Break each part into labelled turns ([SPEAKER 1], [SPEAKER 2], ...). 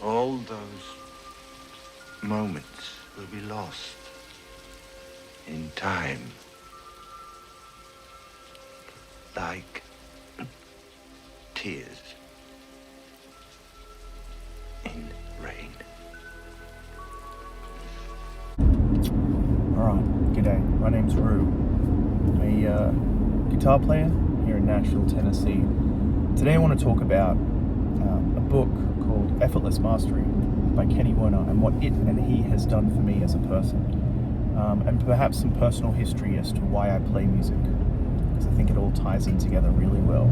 [SPEAKER 1] All those moments will be lost in time, like tears in rain.
[SPEAKER 2] Alright, g'day. My name's Rue. I'm a guitar player here in Nashville, Tennessee. Today I want to talk about a book called Effortless Mastery by Werner and what it and he has done for me as a person. And perhaps some personal history as to why I play music, because I think it all ties in together really well.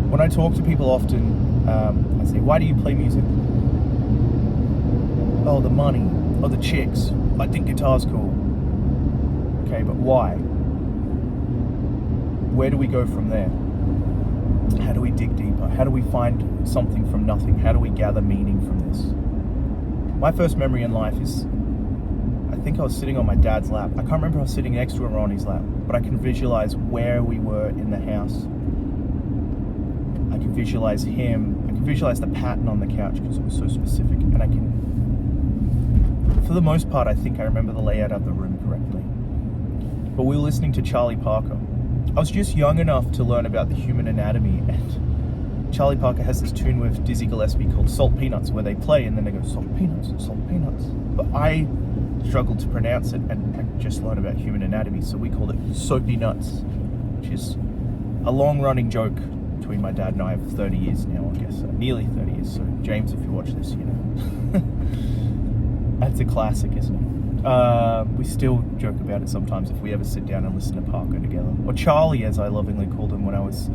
[SPEAKER 2] When I talk to people often, I say, why do you play music? Oh, the money. Oh, the chicks. I think guitar's cool. Okay, but why? Where do we go from there? How do we dig deeper? How do we find something from nothing? How do we gather meaning from this? My first memory in life is, I think I was sitting on my dad's lap. I can't remember if I was sitting next to him or on his lap, but I can visualize where we were in the house. I can visualize him. I can visualize the pattern on the couch because it was so specific. And I can, for the most part, I think I remember the layout of the room correctly. But we were listening to Charlie Parker. I was just young enough to learn about the human anatomy, and Charlie Parker has this tune with Dizzy Gillespie called Salt Peanuts, where they play and then they go, salt peanuts, salt peanuts. But I struggled to pronounce it, and I just learned about human anatomy, so we called it Soapy Nuts, which is a long-running joke between my dad and I of 30 years now, I guess, nearly 30 years, so James, if you watch this, you know. That's a classic, isn't it? We still joke about it sometimes if we ever sit down and listen to Parker together. Or Charlie, as I lovingly called him when I was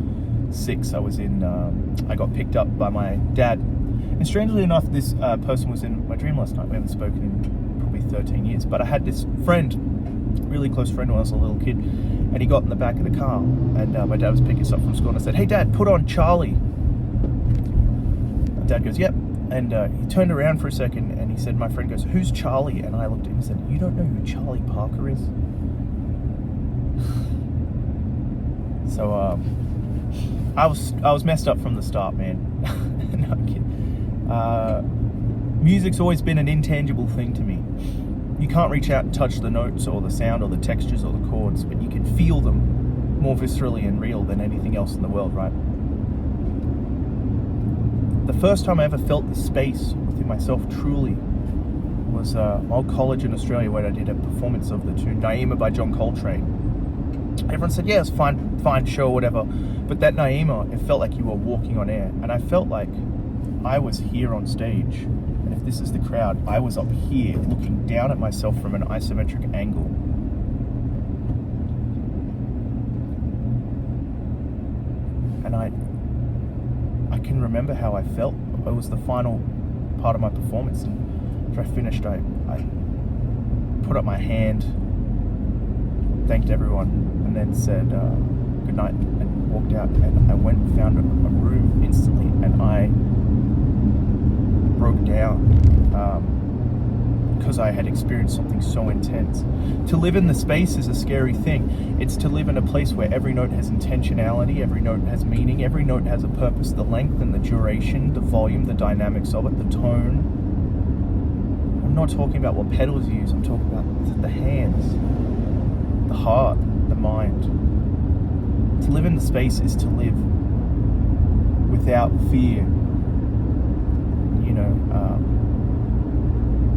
[SPEAKER 2] 6. I got picked up by my dad. And strangely enough, this person was in my dream last night. We haven't spoken in probably 13 years. But I had this friend, really close friend when I was a little kid, and he got in the back of the car. And my dad was picking us up from school, and I said, hey Dad, put on Charlie. My dad goes, yep. And he turned around for a second and he said, my friend goes, who's Charlie? And I looked at him and said, you don't know who Charlie Parker is? So I was messed up from the start, man. No, I'm kidding. Music's always been an intangible thing to me. You can't reach out and touch the notes or the sound or the textures or the chords, but you can feel them more viscerally and real than anything else in the world, right? The first time I ever felt the space within myself truly was my old college in Australia, where I did a performance of the tune Naima by John Coltrane. Everyone said, yeah, it's fine show, whatever. But that Naima, it felt like you were walking on air. And I felt like I was here on stage. And if this is the crowd, I was up here looking down at myself from an isometric angle. And I can remember how I felt. It was the final part of my performance, and after I finished, I put up my hand, thanked everyone, and then said good night and walked out. And I went and found a room instantly, and I broke down because I had experienced something so intense. To live in the space is a scary thing. It's to live in a place where every note has intentionality, every note has meaning, every note has a purpose, the length and the duration, the volume, the dynamics of it, the tone. I'm not talking about what pedals you use, I'm talking about the hands, the heart, the mind. To live in the space is to live without fear. You know,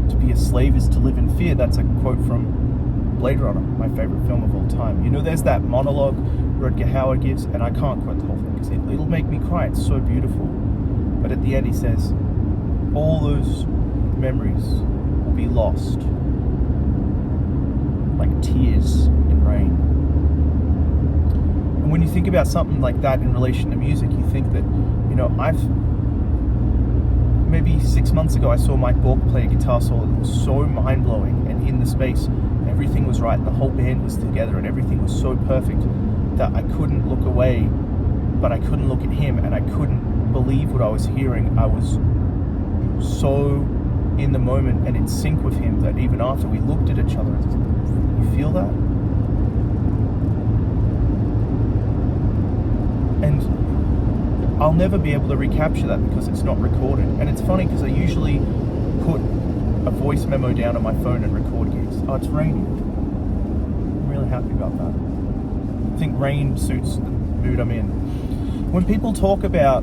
[SPEAKER 2] to be a slave is to live in fear. That's a quote from Blade Runner, my favorite film of all time. You know, there's that monologue Rutger Hauer gives, and I can't quote the whole thing because it'll make me cry. It's so beautiful. But at the end he says, all those memories will be lost like tears in rain. And when you think about something like that in relation to music, you think that, you know, maybe 6 months ago I saw Mike Bork play a guitar solo that was so mind-blowing, and in the space everything was right, the whole band was together and everything was so perfect that I couldn't look away, but I couldn't look at him, and I couldn't believe what I was hearing. I was so in the moment and in sync with him that even after we looked at each other, you feel that? And I'll never be able to recapture that because it's not recorded. And it's funny because I usually put a voice memo down on my phone and record gigs. Oh, it's raining. I'm really happy about that. I think rain suits the mood I'm in. When people talk about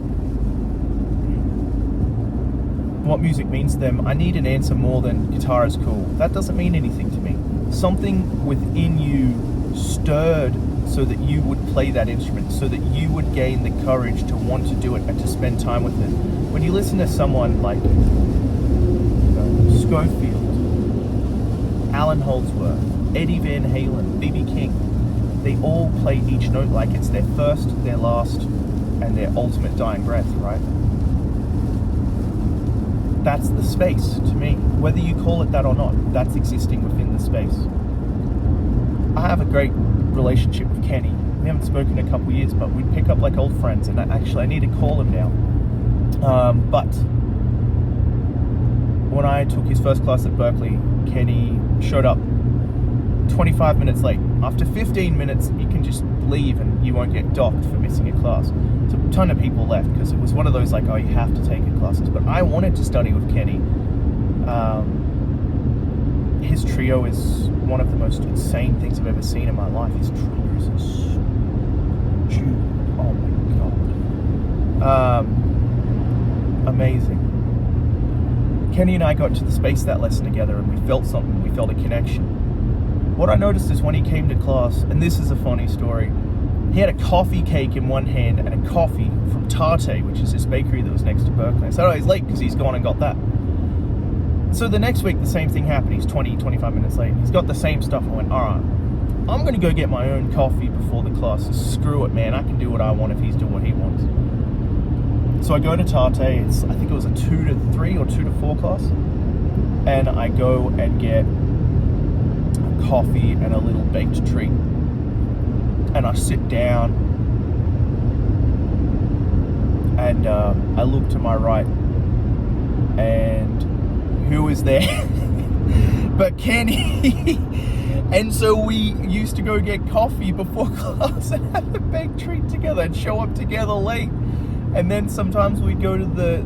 [SPEAKER 2] what music means to them, I need an answer more than guitar is cool. That doesn't mean anything to me. Something within you stirred so that you would play that instrument, so that you would gain the courage to want to do it and to spend time with it. When you listen to someone like Schofield, Alan Holdsworth, Eddie Van Halen, B.B. King, they all play each note like it's their first, their last, and their ultimate dying breath, right? That's the space to me. Whether you call it that or not, that's existing within the space. I have a great relationship with Kenny. We haven't spoken in a couple of years, but we pick up like old friends, and I need to call him now. But when I took his first class at Berkeley, Kenny showed up 25 minutes late. After 15 minutes, you can just leave and you won't get docked for missing a class. So a ton of people left because it was one of those like, oh, you have to take your classes. But I wanted to study with Kenny. His trio is one of the most insane things I've ever seen in my life. His drummer is a Jew. Oh my god. Amazing. Kenny and I got to the space that lesson together and we felt something. We felt a connection. What I noticed is when he came to class, and this is a funny story, he had a coffee cake in one hand and a coffee from Tarte, which is this bakery that was next to Berkeley. I said, oh, he's late because he's gone and got that. So the next week, the same thing happened. He's 25 minutes late. He's got the same stuff. I went, all right, I'm going to go get my own coffee before the class. So screw it, man. I can do what I want if he's doing what he wants. So I go to Tarte. I think it was a 2 to 3 or 2 to 4 class. And I go and get coffee and a little baked treat, and I sit down and I look to my right, and who is there but Kenny? And so we used to go get coffee before class and have a baked treat together and show up together late. And then sometimes we'd go to the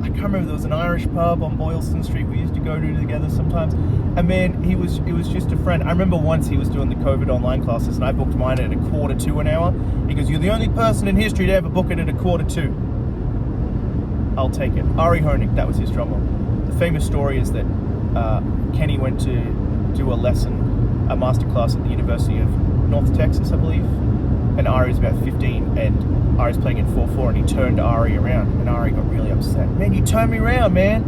[SPEAKER 2] I can't remember, there was an Irish pub on Boylston Street we used to go to together sometimes. And man, he was just a friend. I remember once he was doing the COVID online classes and I booked mine at 1:45 an hour. He goes, you're the only person in history to ever book it at 1:45. I'll take it. Ari Honig, that was his drummer. The famous story is that Kenny went to do a masterclass at the University of North Texas, I believe. And Ari was about 15 and Ari's playing in 4/4 and he turned Ari around and Ari got really upset. Man, you turned me around, man.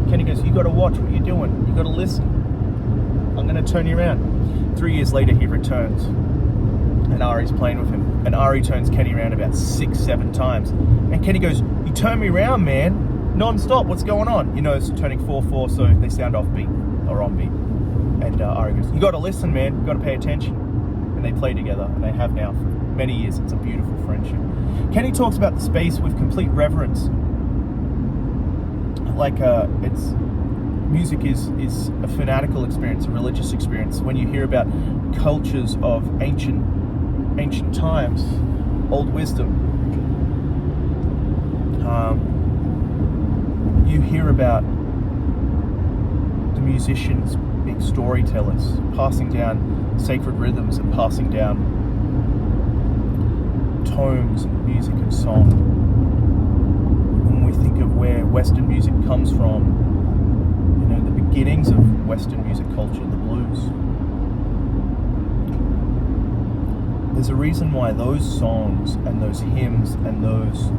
[SPEAKER 2] Kenny goes, you got to watch what you're doing. You got to listen. I'm going to turn you around. 3 years later, he returns and Ari's playing with him. And Ari turns Kenny around about 6-7 times. And Kenny goes, you turned me around, man. Non-stop. What's going on? You know, it's turning 4/4, so they sound off beat or on beat. And Ari goes, you got to listen, man. You got to pay attention. And they play together and they have now for many years. It's a beautiful friendship. Kenny talks about the space with complete reverence. Like music is a fanatical experience, a religious experience. When you hear about cultures of ancient times, old wisdom, you hear about the musicians being storytellers, passing down sacred rhythms and passing down tomes and music and song. When we think of where Western music comes from, you know, the beginnings of Western music culture, the blues, there's a reason why those songs and those hymns and those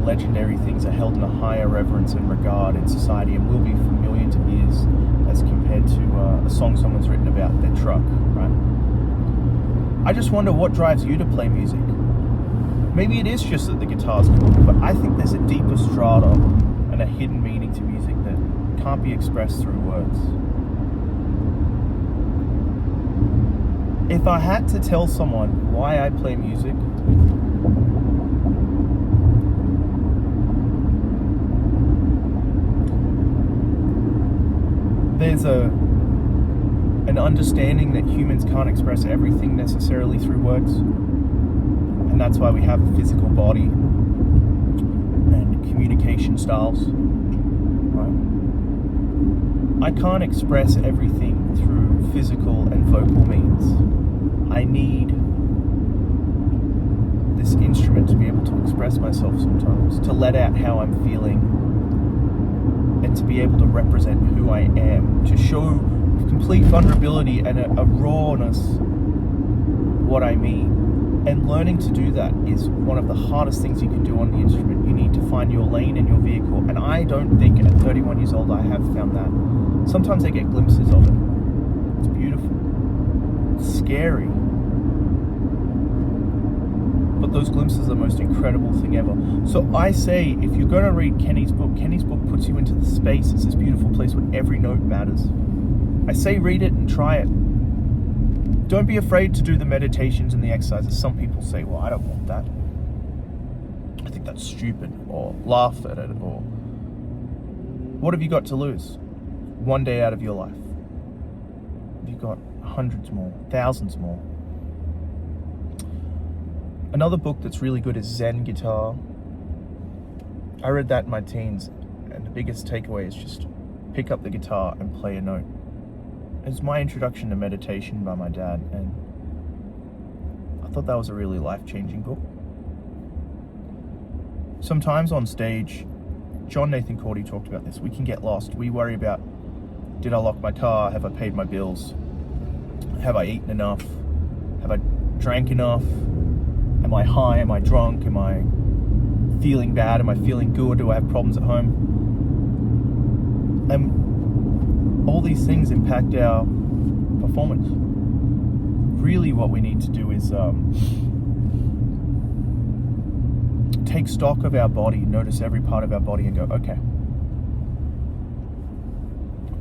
[SPEAKER 2] legendary things are held in a higher reverence and regard in society and will be for millions of years as compared to a song someone's written about their truck, right? I just wonder what drives you to play music. Maybe it is just that the guitar's cool, but I think there's a deeper strata and a hidden meaning to music that can't be expressed through words. If I had to tell someone why I play music, there's an understanding that humans can't express everything necessarily through words. And that's why we have a physical body. expression styles. Right? I can't express everything through physical and vocal means. I need this instrument to be able to express myself sometimes, to let out how I'm feeling, and to be able to represent who I am, to show with complete vulnerability and a rawness what I mean. And learning to do that is one of the hardest things you can do on the instrument. You need to find your lane and your vehicle. And I don't think at 31 years old I have found that. Sometimes I get glimpses of it. It's beautiful. It's scary. But those glimpses are the most incredible thing ever. So I say, if you're going to read Kenny's book puts you into the space. It's this beautiful place where every note matters. I say read it and try it. Don't be afraid to do the meditations and the exercises. Some people say, well, I don't want that. I think that's stupid, or laugh at it, or what have you got to lose? One day out of your life. You've got hundreds more, thousands more. Another book that's really good is Zen Guitar. I read that in my teens, and the biggest takeaway is just pick up the guitar and play a note. It's my introduction to meditation by my dad, and I thought that was a really life-changing book. Sometimes on stage, John Nathan Cordy talked about this, we can get lost. We worry about, did I lock my car? Have I paid my bills? Have I eaten enough? Have I drank enough? Am I high? Am I drunk? Am I feeling bad? Am I feeling good? Do I have problems at home? And all these things impact our performance. Really what we need to do is take stock of our body, notice every part of our body and go, okay,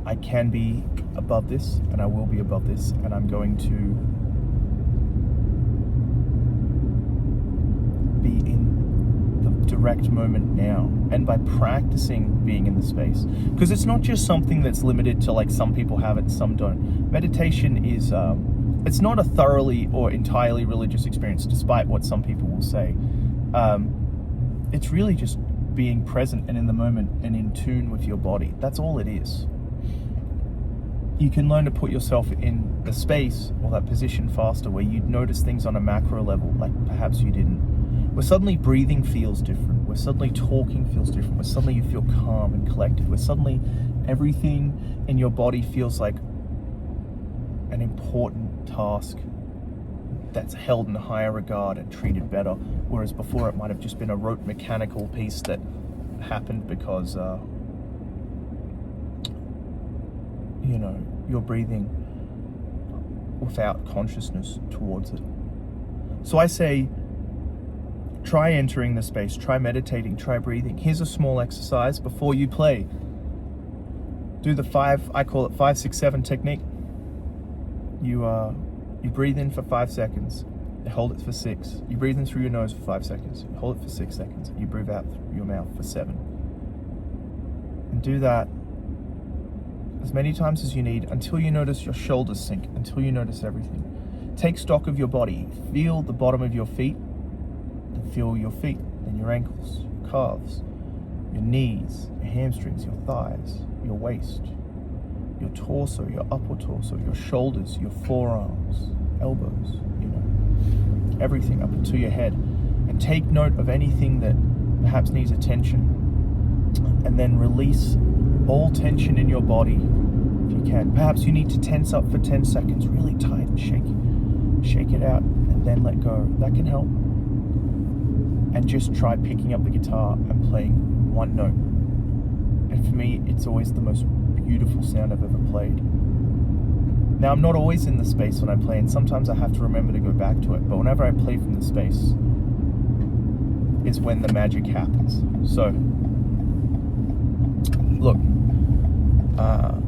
[SPEAKER 2] I can be above this and I will be above this, and I'm going to be in the direct moment now. And by practicing being in the space, because it's not just something that's limited to like some people have it and some don't. Meditation is it's not a thoroughly or entirely religious experience, despite what some people will say. It's really just being present and in the moment and in tune with your body. That's all it is. You can learn to put yourself in the space or that position faster, where you'd notice things on a macro level like perhaps you didn't. Where suddenly breathing feels different, where suddenly talking feels different, where suddenly you feel calm and collected, where suddenly everything in your body feels like an important task that's held in higher regard and treated better, whereas before it might have just been a rote mechanical piece that happened because you're breathing without consciousness towards it. So I say, try entering the space, try meditating, try breathing. Here's a small exercise before you play. Do the 5, I call it 5, 6, 7 technique. You breathe in for 5 seconds, you hold it for 6. You breathe in through your nose for 5 seconds, you hold it for 6 seconds, you breathe out through your mouth for 7. And do that as many times as you need until you notice your shoulders sink, until you notice everything. Take stock of your body. Feel the bottom of your feet, and feel your feet, then your ankles, your calves, your knees, your hamstrings, your thighs, your waist, your torso, your upper torso, your shoulders, your forearms, elbows, everything up into your head. And take note of anything that perhaps needs attention. And then release all tension in your body if you can. Perhaps you need to tense up for 10 seconds, really tight, and shake it out, and then let go. That can help. And just try picking up the guitar and playing one note. And for me, it's always the most beautiful sound I've ever played. Now, I'm not always in the space when I play, and sometimes I have to remember to go back to it, but whenever I play from the space is when the magic happens. So, look,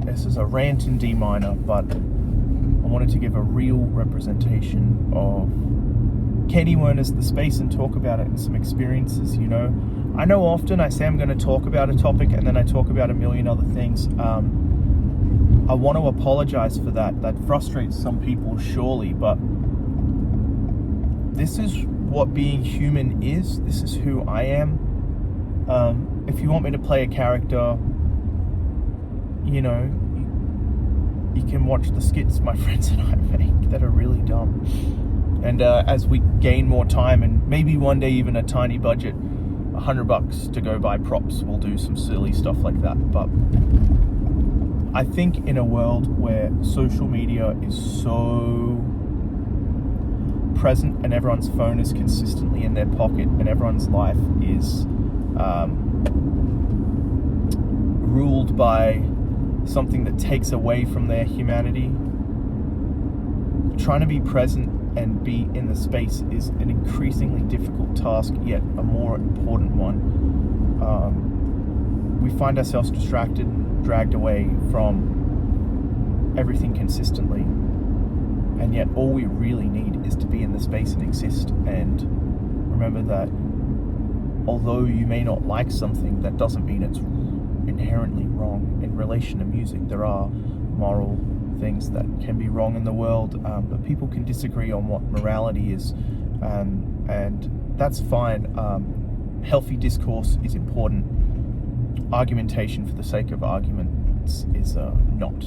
[SPEAKER 2] this is a rant in D minor, but I wanted to give a real representation of Kenny Werner's The Space and talk about it and some experiences. I know often I say I'm going to talk about a topic and then I talk about a million other things. I want to apologize for that. That frustrates some people, surely, but this is what being human is. This is who I am. If if you want me to play a character, you know, you can watch the skits my friends and I make that are really dumb. And as we gain more time, and maybe one day even a tiny budget, $100 to go buy props, we'll do some silly stuff like that. But I think in a world where social media is so present and everyone's phone is consistently in their pocket and everyone's life is ruled by something that takes away from their humanity, trying to be present and be in the space is an increasingly difficult task, yet a more important one. We find ourselves distracted, dragged away from everything consistently, and yet all we really need is to be in the space and exist. And remember that although you may not like something, that doesn't mean it's inherently wrong. In relation to music, there are moral things that can be wrong in the world, but people can disagree on what morality is, and that's fine. Healthy discourse is important. Argumentation for the sake of arguments is not.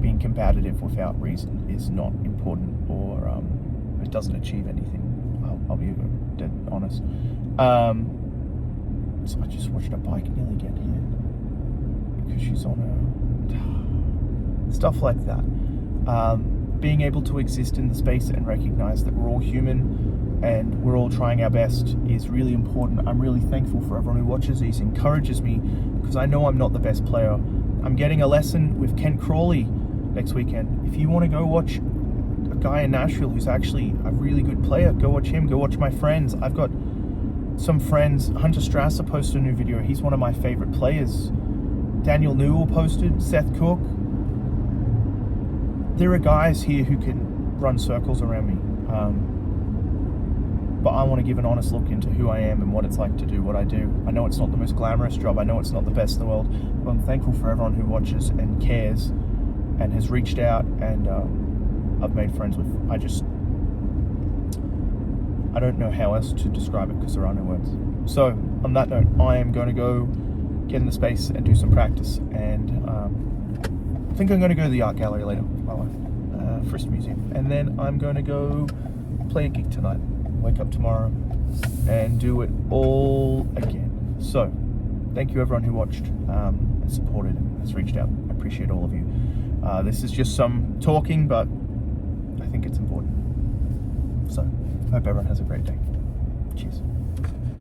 [SPEAKER 2] Being combative without reason is not important, or it doesn't achieve anything. I'll be dead honest. So I just watched a bike nearly get hit because she's on her... Stuff like that. Being able to exist in the space and recognize that we're all human and we're all trying our best is really important. I'm really thankful for everyone who watches these, encourages me, because I know I'm not the best player. I'm getting a lesson with Kent Crawley next weekend. If you want to go watch a guy in Nashville who's actually a really good player, go watch him. Go watch my friends. I've got some friends. Hunter Strasser posted a new video. He's one of my favorite players. Daniel Newell posted. Seth Cook. There are guys here who can run circles around me. But I want to give an honest look into who I am and what it's like to do what I do. I know it's not the most glamorous job. I know it's not the best in the world. But I'm thankful for everyone who watches and cares and has reached out, and I've made friends with. I don't know how else to describe it because there are no words. So on that note, I am going to go get in the space and do some practice, and I think I'm going to go to the art gallery later, Frist Museum, and then I'm going to go play a gig tonight, wake up tomorrow, and do it all again. So, thank you everyone who watched and supported and has reached out. I appreciate all of you. This is just some talking, but I think it's important. So, hope everyone has a great day. Cheers.